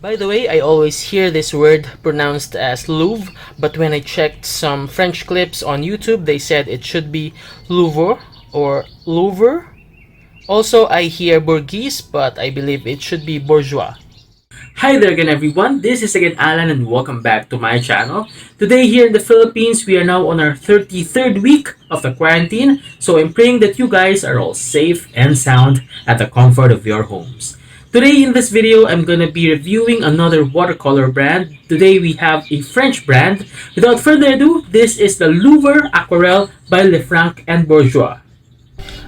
By the way, I always hear this word pronounced as Louvre, but when I checked some French clips on YouTube, they said it should be Louvre or Louvre. Also, I hear Bourgeois, but I believe it should be Bourgeois. Hi there again everyone, this is again Allan and welcome back to my channel. Today here in the Philippines, we are now on our 33rd week of the quarantine, so I'm praying that you guys are all safe and sound at the comfort of your homes. Today in this video, I'm gonna be reviewing another watercolor brand. Today we have a French brand. Without further ado, this is the Louvre Aquarelle by Lefranc Bourgeois.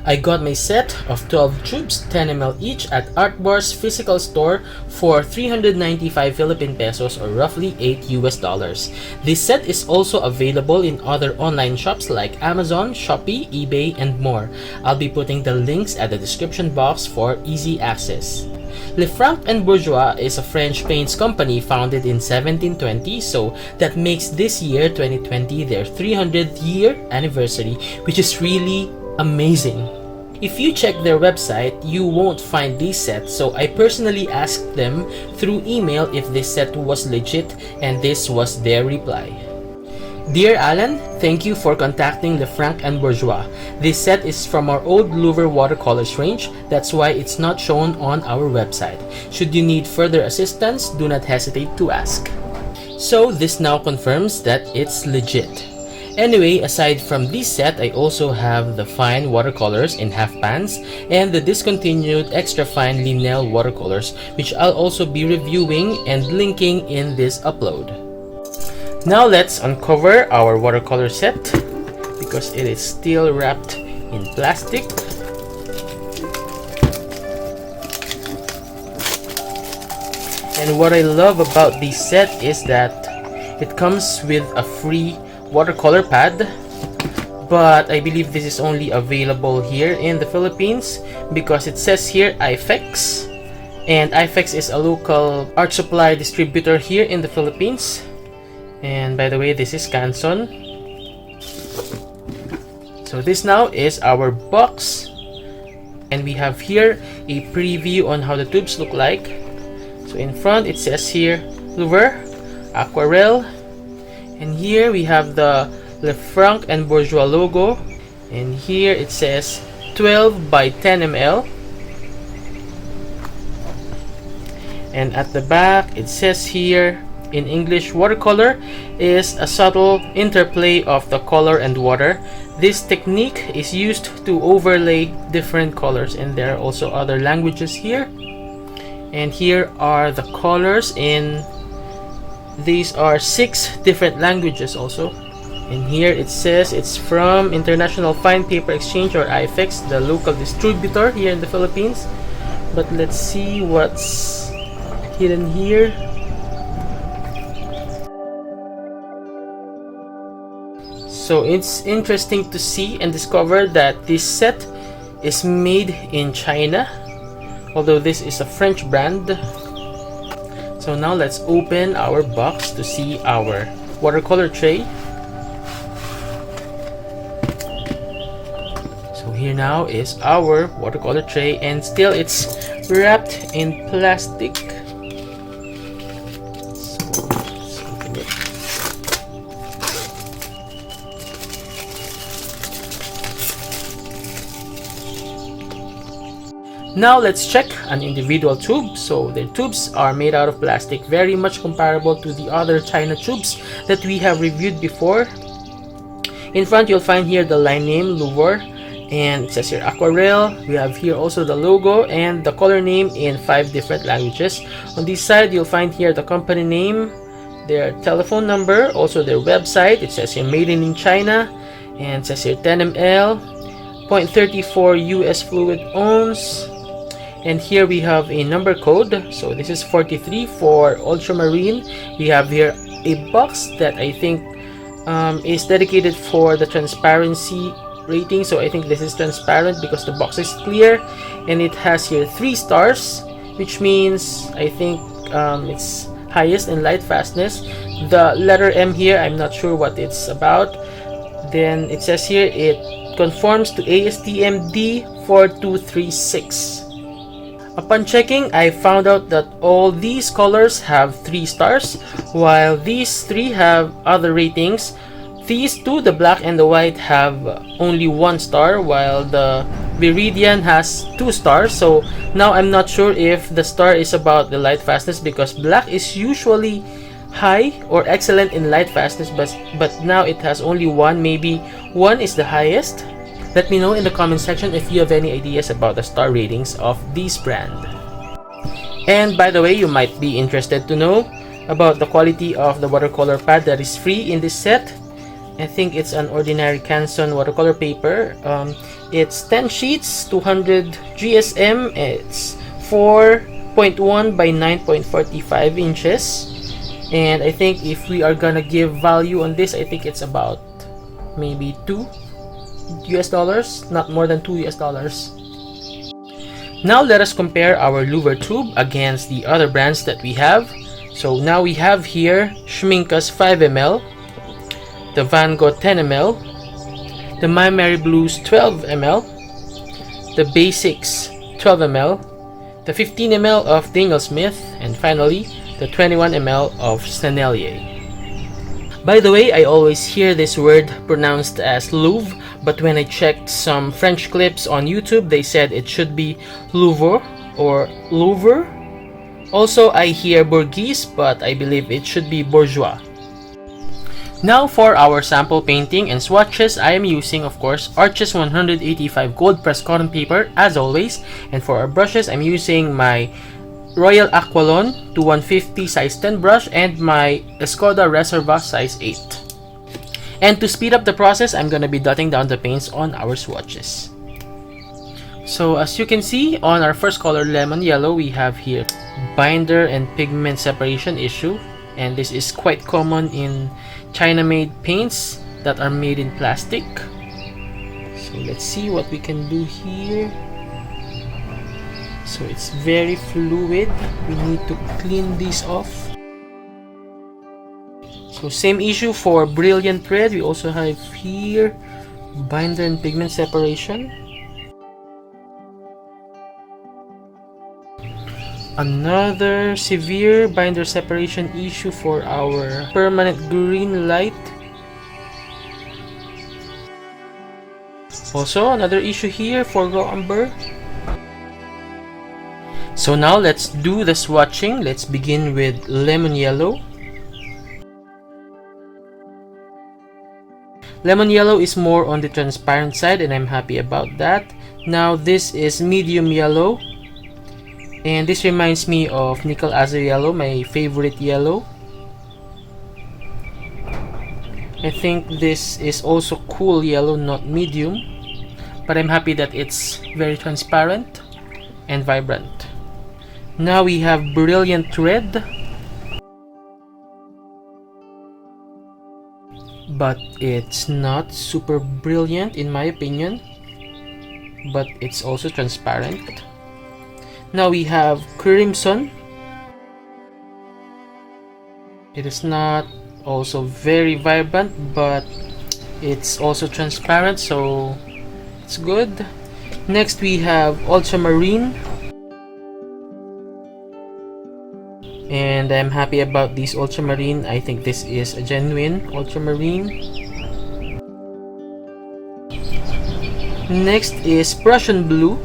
I got my set of 12 tubes, 10 ml each at Art Bar's physical store for 395 Philippine pesos or roughly $8 US. This set is also available in other online shops like Amazon, Shopee, eBay, and more. I'll be putting the links at the description box for easy access. Lefranc Bourgeois is a French paints company founded in 1720, so that makes this year 2020 their 300th year anniversary, which is really amazing. If you check their website, you won't find these sets, so I personally asked them through email if this set was legit, and this was their reply. Dear Allan, thank you for contacting Lefranc Bourgeois. This set is from our old Louvre Watercolors range, that's why it's not shown on our website. Should you need further assistance, do not hesitate to ask. So this now confirms that it's legit. Anyway, aside from this set, I also have the fine watercolors in half pans and the discontinued extra fine Linnell watercolors, which I'll also be reviewing and linking in this upload. Now let's uncover our watercolor set because it is still wrapped in plastic. And what I love about this set is that it comes with a free watercolor pad, but I believe this is only available here in the Philippines because it says here IFEX, and IFEX is a local art supply distributor here in the Philippines. And by the way, this is Canson. So this now is our box, and we have here a preview on how the tubes look like. So in front it says here Louvre Aquarelle, and here we have the Lefranc Bourgeois logo, and here it says 12 by 10 ml, and at the back it says here in English, watercolor is a subtle interplay of the color and water. This technique is used to overlay different colors, and there are also other languages here. And here are the colors in these are 6 different languages also. And here it says it's from International Fine Paper Exchange or IFEX, the local distributor here in the Philippines. But let's see what's hidden here. So it's interesting to see and discover that this set is made in China, although this is a French brand. So now let's open our box to see our watercolor tray. So here now is our watercolor tray, and still it's wrapped in plastic. So let's open it. Now let's check an individual tube. So the tubes are made out of plastic, very much comparable to the other China tubes that we have reviewed before. In front you'll find here the line name Louvre, and it says here Aquarelle. We have here also the logo and the color name in 5 different languages. On this side you'll find here the company name, their telephone number, also their website. It says here made in China, and it says here 10 ml, 0.34 US fluid ounce. And here we have a number code, so this is 43 for ultramarine. We have here a box that I think is dedicated for the transparency rating, so I think this is transparent because the box is clear, and it has here 3 stars, which means I think it's highest in light fastness. The letter M here, I'm not sure what it's about. Then it says here it conforms to ASTM D4236. Upon checking, I found out that all these colors have 3 stars, while these 3 have other ratings. These two, the black and the white, have only 1 star, while the Viridian has 2 stars. So now I'm not sure if the star is about the light fastness, because black is usually high or excellent in light fastness, but now it has only 1. Maybe 1 is the highest. Let me know in the comment section if you have any ideas about the star ratings of this brand. And by the way, you might be interested to know about the quality of the watercolor pad that is free in this set. I think it's an ordinary Canson watercolor paper. It's 10 sheets, 200 GSM. It's 4.1 by 9.45 inches. And I think if we are gonna give value on this, I think it's about maybe $2, not more than $2. Now let us compare our Louvre tube against the other brands that we have. So now we have here Schmincke's 5 ml, the Van Gogh 10 ml, the My Mary Blues 12 ml, the Basics 12 ml, the 15 ml of Daniel Smith, and finally the 21 ml of Stanelier. By the way, I always hear this word pronounced as Louvre, but when I checked some French clips on YouTube, they said it should be Louvre or Louvre. Also, I hear Bourgeois, but I believe it should be Bourgeois. Now for our sample painting and swatches, I am using, of course, Arches 185 gold pressed cotton paper as always, and for our brushes, I'm using my Royal Aqualon 2150 size 10 brush and my Escoda Reserva size 8. And to speed up the process, I'm gonna be dotting down the paints on our swatches. So as you can see, on our first color, lemon yellow, we have here binder and pigment separation issue, and this is quite common in China-made paints that are made in plastic. So let's see what we can do here. So it's very fluid. We need to clean this off. So same issue for brilliant red. We also have here binder and pigment separation. Another severe binder separation issue for our permanent green light. Also another issue here for raw umber. So now let's do the swatching. Let's begin with lemon yellow. Lemon yellow is more on the transparent side, and I'm happy about that. Now this is medium yellow, and this reminds me of nickel azure yellow, my favorite yellow. I think this is also cool yellow, not medium, but I'm happy that it's very transparent and vibrant. Now we have brilliant red, but it's not super brilliant in my opinion, but it's also transparent. Now we have crimson. It is not also very vibrant, but it's also transparent, so it's good. Next we have ultramarine, and I'm happy about this ultramarine. I think this is a genuine ultramarine. Next is Prussian blue,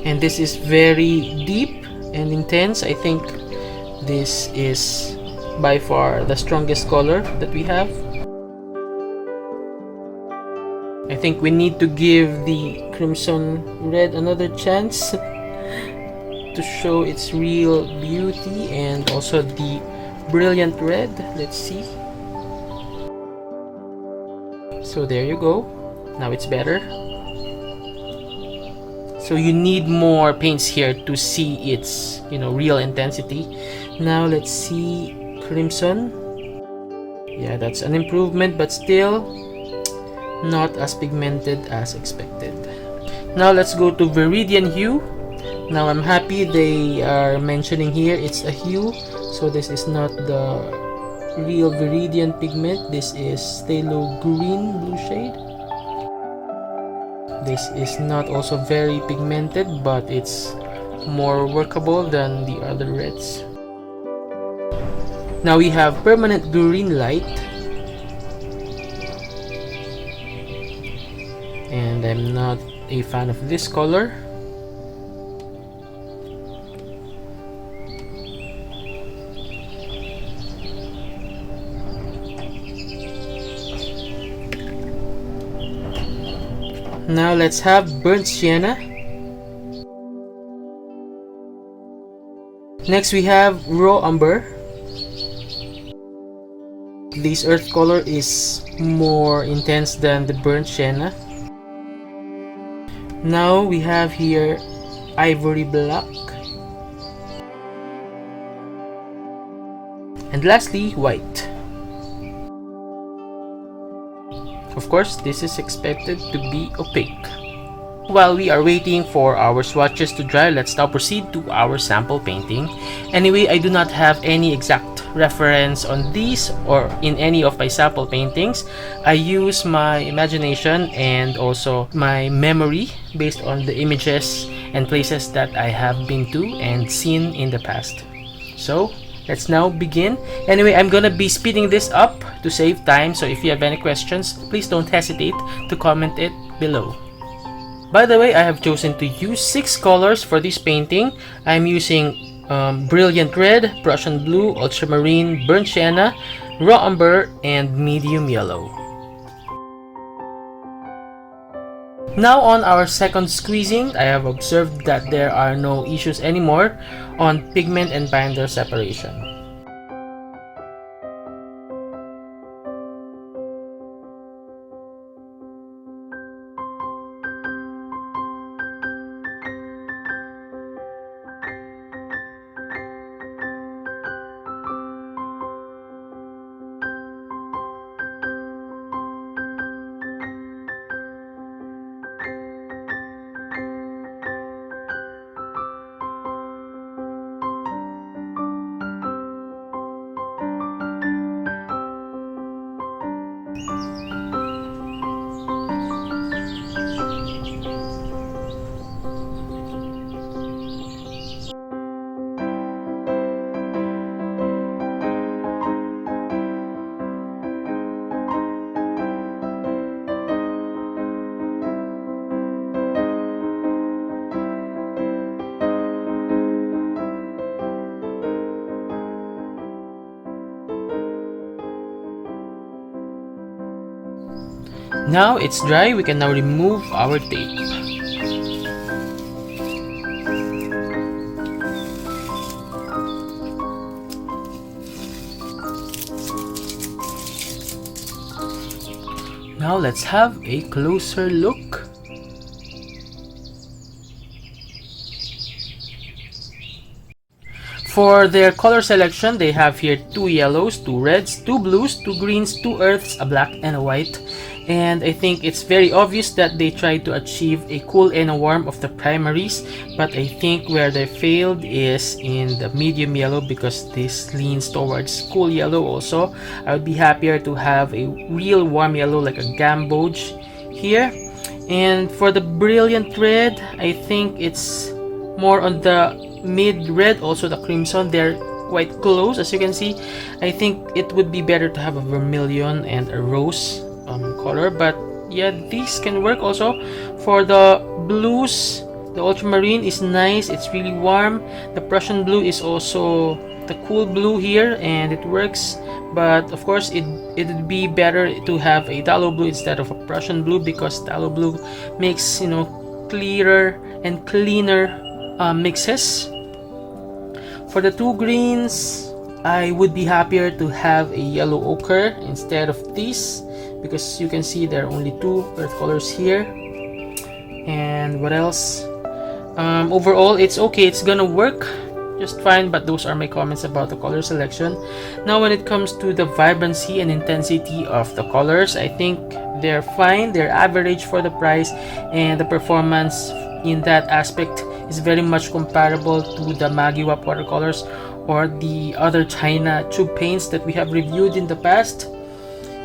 and this is very deep and intense. I think this is by far the strongest color that we have. I think we need to give the crimson red another chance to show its real beauty, and also the brilliant red. Let's see. So there you go. Now it's better. So you need more paints here to see its, real intensity. Now let's see crimson. Yeah, that's an improvement, but still not as pigmented as expected. Now let's go to Viridian hue. Now I'm happy they are mentioning here it's a hue, so this is not the real Viridian pigment. This is phthalo green blue shade. This is not also very pigmented, but it's more workable than the other reds. Now we have permanent green light, and I'm not a fan of this color. Now let's have burnt sienna. Next we have raw umber. This earth color is more intense than the burnt sienna. Now we have here ivory black. And lastly, white. Of course, this is expected to be opaque. While we are waiting for our swatches to dry, let's now proceed to our sample painting. Anyway, I do not have any exact reference on these or in any of my sample paintings. I use my imagination and also my memory based on the images and places that I have been to and seen in the past. So, let's now begin. Anyway, I'm gonna be speeding this up to save time, so if you have any questions, please don't hesitate to comment it below. By the way, I have chosen to use 6 colors for this painting. I'm using brilliant red, Prussian blue, ultramarine, burnt sienna, raw umber, and medium yellow. Now on our second squeezing, I have observed that there are no issues anymore on pigment and binder separation. Now it's dry, we can now remove our tape. Now let's have a closer look. For their color selection, they have here 2 yellows, 2 reds, 2 blues, 2 greens, 2 earths, a black and a white. And I think it's very obvious that they tried to achieve a cool and a warm of the primaries, but I think where they failed is in the medium yellow, because this leans towards cool yellow also. I would be happier to have a real warm yellow like a gamboge here. And for the brilliant red, I think it's more on the mid red, also the crimson. They're quite close, as you can see. I think it would be better to have a vermilion and a rose color, but yeah, these can work also. For the blues, the ultramarine is nice, it's really warm. The Prussian blue is also the cool blue here, and it works. But of course, it would be better to have a phthalo blue instead of a Prussian blue, because phthalo blue makes, you know, clearer and cleaner mixes. For the 2 greens, I would be happier to have a yellow ochre instead of these, because you can see there are only 2 earth colors here. And what else? Overall, it's okay, it's gonna work just fine, but those are my comments about the color selection. Now when it comes to the vibrancy and intensity of the colors, I think they're fine, they're average for the price, and the performance in that aspect is very much comparable to the Magiwap watercolors or the other China tube paints that we have reviewed in the past.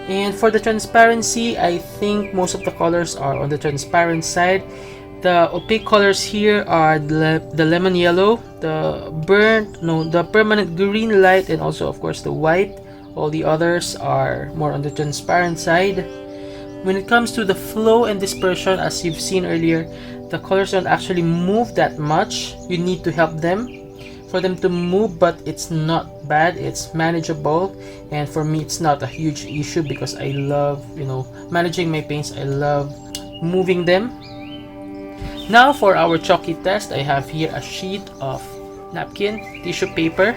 And for the transparency, I think most of the colors are on the transparent side. The opaque colors here are the lemon yellow, the permanent green light, and also of course the white. All the others are more on the transparent side. When it comes to the flow and dispersion, as you've seen earlier, the colors don't actually move that much. You need to help them for them to move, but it's not bad, it's manageable. And for me, it's not a huge issue because I love, managing my paints. I love moving them. Now for our chalky test, I have here a sheet of napkin, tissue paper,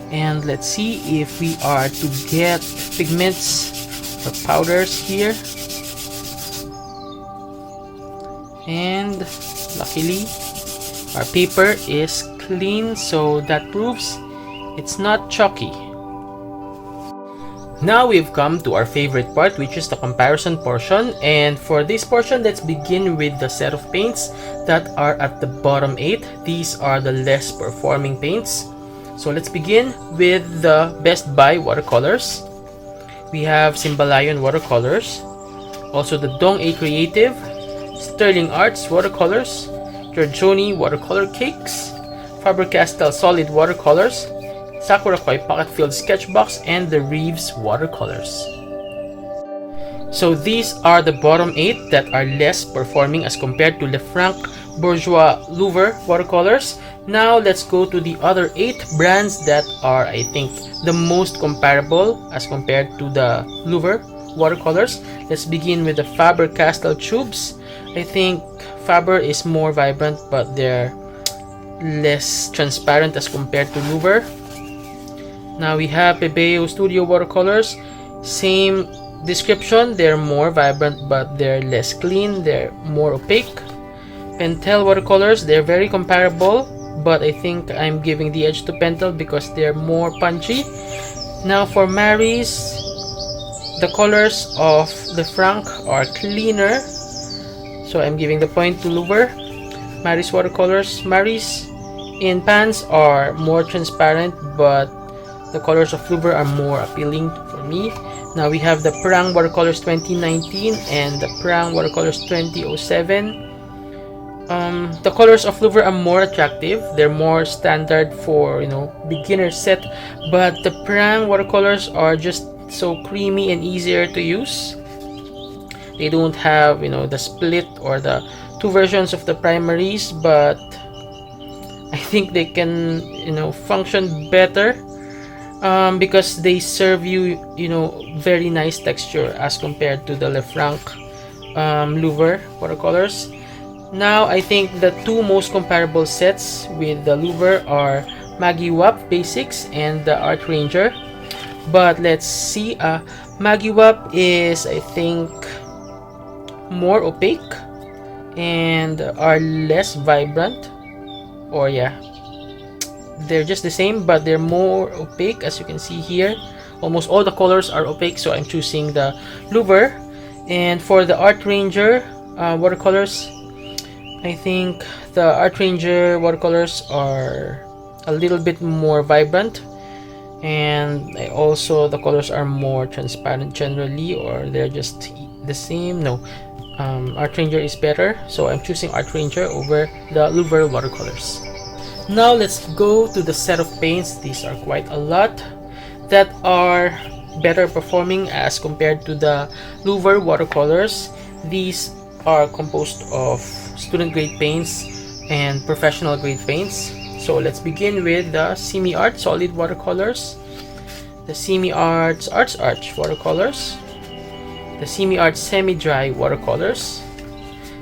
and let's see if we are to get pigments or powders here. And luckily our paper is clean, so that proves it's not chalky. Now we've come to our favorite part, which is the comparison portion. And for this portion, let's begin with the set of paints that are at the bottom 8. These are the less performing paints. So let's begin with the Best Buy watercolors. We have Simbalayon watercolors, also the Dong A Creative, Sterling Arts watercolors, Giorgione watercolor cakes, Faber-Castell solid watercolors, Sakura Koi pocket filled sketchbox, and the Reeves watercolors. So these are the bottom 8 that are less performing as compared to Lefranc Bourgeois Louvre watercolors. Now let's go to the other 8 brands that are, I think, the most comparable as compared to the Louvre watercolors. Let's begin with the Faber-Castell tubes. I think Faber is more vibrant, but they're less transparent as compared to Louvre. Now we have Pebeo Studio watercolors. Same description, they're more vibrant but they're less clean, they're more opaque. Pentel watercolors, they're very comparable, but I think I'm giving the edge to Pentel because they're more punchy. Now for Maris, the colors of Lefranc are cleaner, so I'm giving the point to Louvre. Maris watercolors, Maris in pans are more transparent, but the colors of Louvre are more appealing for me. Now we have the Prang watercolors 2019 and the Prang watercolors 2007. The colors of Louvre are more attractive. They're more standard for beginner set, but the Prang watercolors are just so creamy and easier to use. They don't have the split or the 2 versions of the primaries, but I think they can function better because they serve you very nice texture as compared to the Lefranc Louvre watercolors. Now I think the 2 most comparable sets with the Louvre are Maggie Wap Basics and the Art Ranger. But let's see, Maggie Wap is, I think, more opaque and are less vibrant, or yeah, they're just the same but they're more opaque. As you can see here, almost all the colors are opaque, so I'm choosing the Louvre. And for the Art Ranger watercolors, I think the Art Ranger watercolors are a little bit more vibrant, and also the colors are more transparent generally, or they're just the same. No, Art Ranger is better, so I'm choosing Art Ranger over the Louvre watercolors. Now let's go to the set of paints. These are quite a lot that are better performing as compared to the Louvre watercolors. These are composed of student grade paints and professional grade paints. So let's begin with the Semi Art solid watercolors, the Semi Arts Arts Arch watercolors, the Semi Art semi dry watercolors,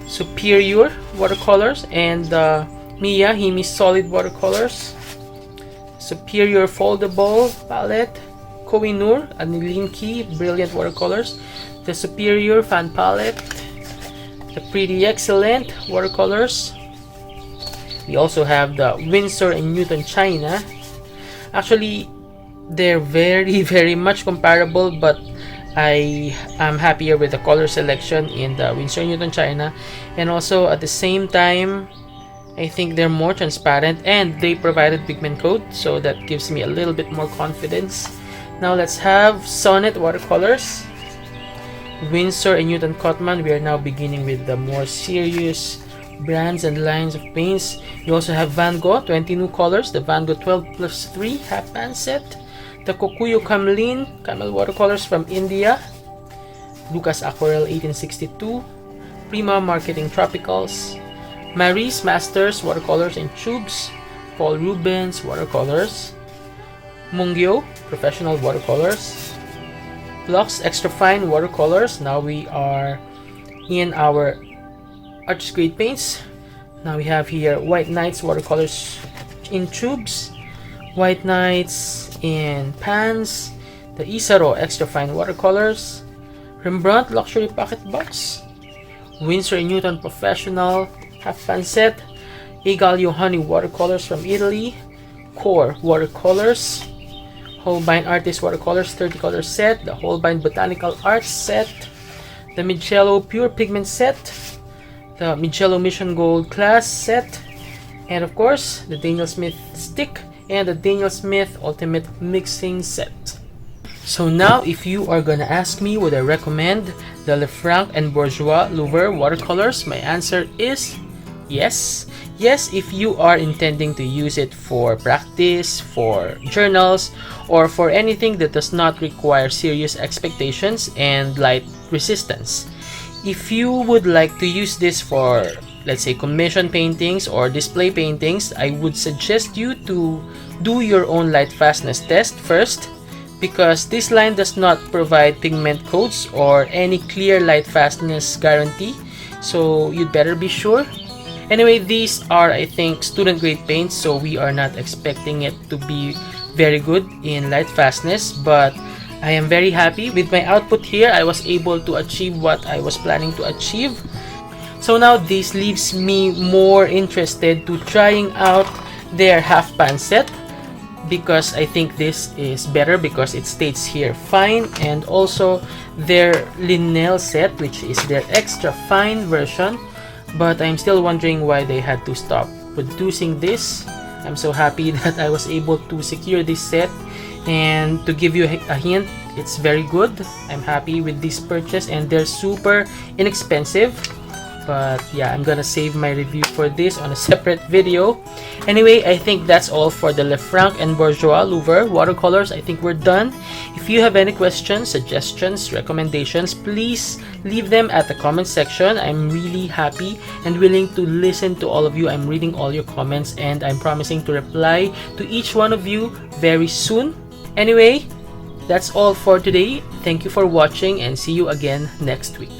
Superior watercolors, and the Mia Himi solid watercolors, Superior foldable palette, Kohinoor Anilinki brilliant watercolors, the Superior fan palette, the Pretty Excellent watercolors. We also have the Winsor and Newton China. Actually, they're very much comparable, but I am happier with the color selection in the Winsor and Newton China, and also at the same time I think they're more transparent and they provided pigment code, so that gives me a little bit more confidence. Now let's have Sonnet watercolors. Winsor and Newton Cotman. We are now beginning with the more serious brands and lines of paints. You also have Van Gogh, 20 new colors, the Van Gogh 12+3 half pan set, the Kokuyo Camel watercolors from India, Lucas Aquarelle 1862, Prima Marketing Tropicals, Maris Masters watercolors in tubes, Paul Rubens watercolors, Mungyo professional watercolors, Lux Extra Fine watercolors. Now we are in our artist grade paints. Now we have here White Nights watercolors in tubes, White Nights in pans, the Isaro Extra Fine watercolors, Rembrandt Luxury Pocket Box, Winsor & Newton Professional half pan set, Egalio Honey watercolors from Italy, Core watercolors, Holbein Artist watercolors 30 color set, the Holbein Botanical Arts set, the Micello Pure Pigment set, the Micello Mission Gold Class set, and of course the Daniel Smith Stick and the Daniel Smith Ultimate Mixing set. So now, if you are gonna ask me would I recommend the Lefranc and Bourgeois Louvre watercolors, my answer is yes. Yes, if you are intending to use it for practice, for journals, or for anything that does not require serious expectations and light resistance. If you would like to use this for, let's say, commission paintings or display paintings, I would suggest you to do your own light fastness test first, because this line does not provide pigment codes or any clear light fastness guarantee, so you'd better be sure. Anyway, these are, I think, student grade paints, so we are not expecting it to be very good in light fastness, but I am very happy with my output here. I was able to achieve what I was planning to achieve. So now this leaves me more interested to trying out their half pan set, because I think this is better because it states here fine, and also their Linnell set, which is their extra fine version. But I'm still wondering why they had to stop producing this. I'm so happy that I was able to secure this set, and to give you a hint, it's very good. I'm happy with this purchase, and they're super inexpensive. But yeah, I'm gonna save my review for this on a separate video. Anyway, I think that's all for the Lefranc and Bourgeois Louvre watercolors. I think we're done. If you have any questions, suggestions, recommendations, please leave them at the comment section. I'm really happy and willing to listen to all of you. I'm reading all your comments, and I'm promising to reply to each one of you very soon. Anyway, that's all for today. Thank you for watching, and see you again next week.